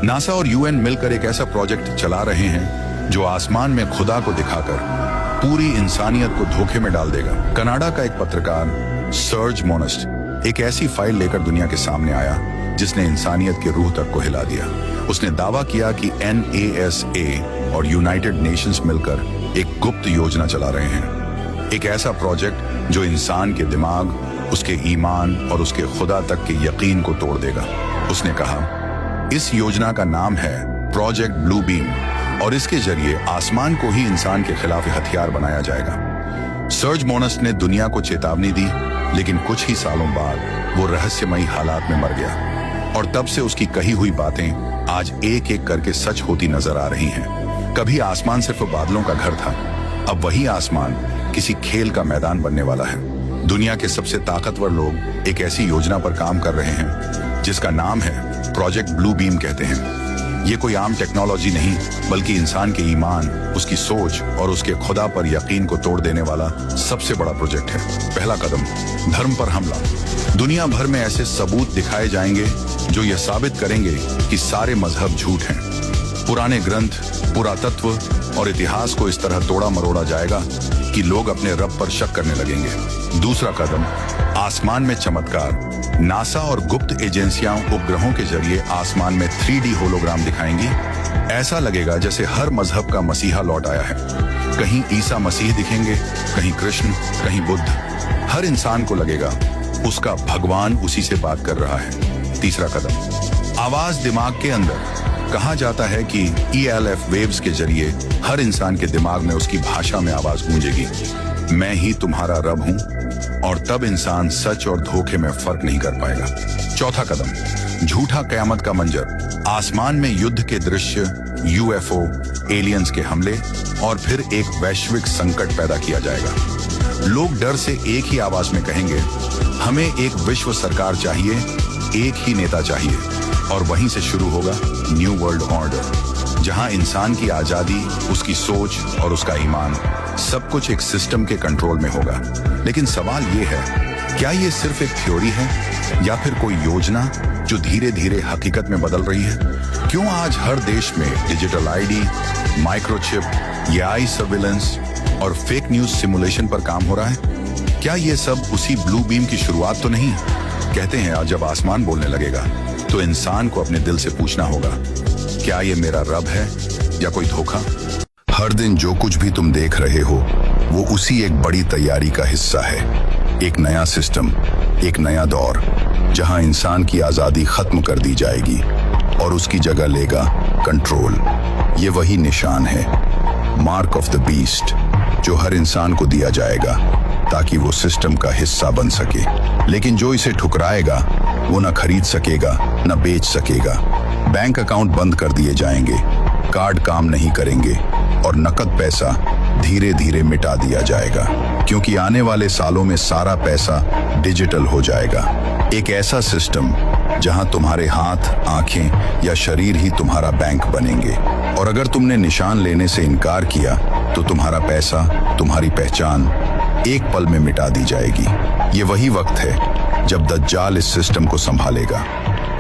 NASA और UN मिलकर एक ऐसा प्रोजेक्ट चला रहे हैं जो आसमान में खुदा को दिखाकर पूरी इंसानियत को धोखे में डाल देगा। कनाडा का एक पत्रकार सर्ज मोनेस्ट एक ऐसी फाइल लेकर दुनिया के सामने आया जिसने इंसानियत की रूह तक को हिला दिया। उसने दावा किया कि NASA और यूनाइटेड नेशंस मिलकर एक गुप्त योजना चला रहे हैं, एक ऐसा प्रोजेक्ट जो इंसान के दिमाग, उसके ईमान और उसके खुदा तक के यकीन को तोड़ देगा। उसने कहा, इस योजना का नाम है प्रोजेक्ट ब्लू बीम और इसके जरिए आसमान को ही इंसान के खिलाफ हथियार बनाया जाएगा। सर्ज मोनेस्ट ने दुनिया को चेतावनी दी, लेकिन कुछ ही सालों बाद वो रहस्यमयी हालात में मर गया और तब से उसकी कही हुई बातें आज एक एक करके सच होती नजर आ रही हैं। कभी आसमान सिर्फ बादलों का घर था, अब वही आसमान किसी खेल का मैदान बनने वाला है। दुनिया के सबसे ताकतवर लोग एक ऐसी योजना पर काम कर रहे हैं जिसका नाम है प्रोजेक्ट ब्लू बीम कहते हैं। ये कोई आम टेक्नोलॉजी नहीं, बल्कि इंसान के ईमान, उसकी सोच और उसके खुदा पर यकीन को तोड़ देने वाला सबसे बड़ा प्रोजेक्ट है। पहला कदम, धर्म पर हमला। दुनिया भर में ऐसे सबूत दिखाए जाएंगे जो ये साबित करेंगे कि सारे मजहब झूठ हैं। पुराने ग्रंथ, पुरातत्व और इतिहास को इस तरह तोड़ा मरोड़ा जाएगा कि लोग अपने रब पर शक करने लगेंगे। दूसरा कदम, आसमान में चमत्कार। नासा और गुप्त एजेंसियां उपग्रहों के जरिए आसमान में 3D होलोग्राम दिखाएंगी। ऐसा लगेगा जैसे हर मजहब का मसीहा लौट आया है। कहीं ईसा मसीह दिखेंगे, कहीं कृष्ण, कहीं बुद्ध। हर इंसान को लगेगा उसका भगवान उसी से बात कर रहा है। तीसरा कदम, आवाज दिमाग के अंदर। कहा जाता है कि ELF वेव्स के जरिए हर इंसान के दिमाग में उसकी भाषा में आवाज गूंजेगी, मैं ही तुम्हारा रब हूं, और तब इंसान सच और धोखे में फर्क नहीं कर पाएगा। चौथा कदम, झूठा कयामत का मंजर। आसमान में युद्ध के दृश्य, UFO, एलियंस के हमले और फिर एक वैश्विक संकट पैदा किया जाएगा। लोग डर से एक ही आवाज में कहेंगे, हमें एक विश्व सरकार चाहिए, एक ही नेता चाहिए। और वहीं से शुरू होगा न्यू वर्ल्ड ऑर्डर, जहां इंसान की आजादी, उसकी सोच और उसका ईमान सब कुछ एक सिस्टम के कंट्रोल में होगा। लेकिन सवाल ये है, क्या ये सिर्फ एक थ्योरी है या फिर कोई योजना जो धीरे धीरे हकीकत में बदल रही है? क्यों आज हर देश में digital ID, microchip, AI surveillance और फेक न्यूज सिमुलेशन पर काम हो रहा है? क्या ये सब उसी ब्लू बीम की शुरुआत तो नहीं? कहते हैं जब आसमान बोलने लगेगा तो इंसान को अपने दिल से पूछना होगा, क्या ये मेरा रब है या कोई धोखा? हर दिन जो कुछ भी तुम देख रहे हो वो उसी एक बड़ी तैयारी का हिस्सा है। एक नया सिस्टम, एक नया दौर, जहां इंसान की आजादी खत्म कर दी जाएगी और उसकी जगह लेगा कंट्रोल। ये वही निशान है, मार्क ऑफ द बीस्ट, जो हर इंसान को दिया जाएगा ताकि वो सिस्टम का हिस्सा बन सके। लेकिन जो इसे ठुकराएगा वो न खरीद सकेगा, न बेच सकेगा। बैंक अकाउंट बंद कर दिए जाएंगे, कार्ड काम नहीं करेंगे और नकद पैसा धीरे धीरे मिटा दिया जाएगा, क्योंकि आने वाले सालों में सारा पैसा डिजिटल हो जाएगा। एक ऐसा सिस्टम जहां तुम्हारे हाथ, आंखें या शरीर ही तुम्हारा बैंक बनेंगे, और अगर तुमने निशान लेने से इनकार किया तो तुम्हारा पैसा, तुम्हारी पहचान एक पल में मिटा दी जाएगी। ये वही वक्त है जब दज्जाल इस सिस्टम को संभालेगा।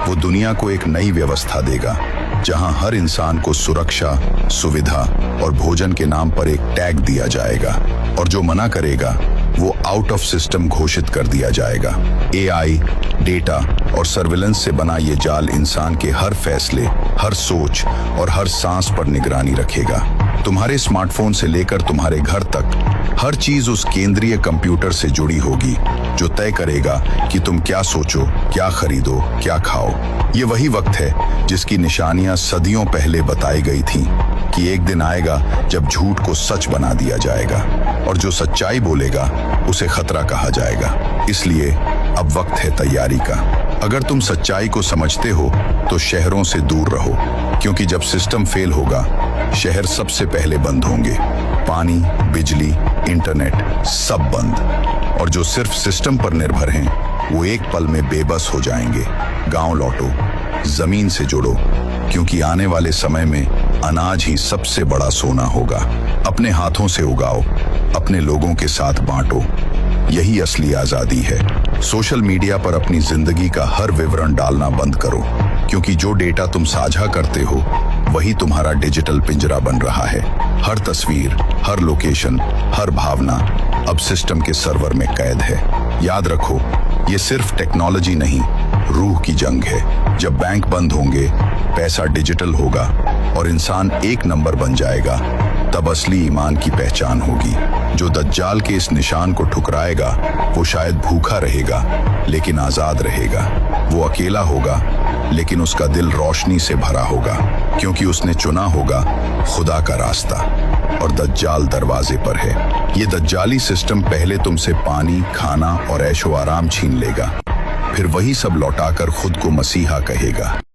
वो दुनिया को एक नई व्यवस्था देगा जहां हर इंसान को सुरक्षा, सुविधा और भोजन के नाम पर एक टैग दिया जाएगा, और जो मना करेगा वो आउट ऑफ सिस्टम घोषित कर दिया जाएगा। AI, डेटा और सर्विलेंस से बना ये जाल इंसान के हर फैसले, हर सोच और हर सांस पर निगरानी रखेगा। तुम्हारे स्मार्टफोन से लेकर तुम्हारे घर तक हर चीज उस केंद्रीय कंप्यूटर से जुड़ी होगी जो तय करेगा कि तुम क्या सोचो, क्या खरीदो, क्या खाओ। ये वही वक्त है जिसकी निशानियां सदियों पहले बताई गई थीं कि एक दिन आएगा जब झूठ को सच बना दिया जाएगा और जो सच्चाई बोलेगा उसे खतरा कहा जाएगा। इसलिए अब वक्त है तैयारी का। अगर तुम सच्चाई को समझते हो तो शहरों से दूर रहो, क्योंकि जब सिस्टम फेल होगा शहर सबसे पहले बंद होंगे। पानी, बिजली, इंटरनेट सब बंद, और जो सिर्फ सिस्टम पर निर्भर हैं वो एक पल में बेबस हो जाएंगे। गांव लौटो, जमीन से जुड़ो, क्योंकि आने वाले समय में अनाज ही सबसे बड़ा सोना होगा। अपने हाथों से उगाओ, अपने लोगों के साथ बांटो, यही असली आजादी है। सोशल मीडिया पर अपनी जिंदगी का हर विवरण डालना बंद करो। क्योंकि जो डेटा तुम साझा करते हो वही तुम्हारा डिजिटल पिंजरा बन रहा है। हर तस्वीर, हर लोकेशन, हर भावना अब सिस्टम के सर्वर में कैद है। याद रखो, ये सिर्फ टेक्नोलॉजी नहीं, रूह की जंग है। जब बैंक बंद होंगे, पैसा डिजिटल होगा और इंसान एक नंबर बन जाएगा, तब असली ईमान की पहचान होगी। जो दज्जाल के इस निशान को ठुकराएगा वो शायद भूखा रहेगा लेकिन आजाद रहेगा। वो अकेला होगा लेकिन उसका दिल रोशनी से भरा होगा, क्योंकि उसने चुना होगा खुदा का रास्ता और दज्जाल दरवाजे पर है। ये दज्जाली सिस्टम पहले तुमसे पानी, खाना और ऐशो आराम छीन लेगा, फिर वही सब लौटाकर खुद को मसीहा कहेगा।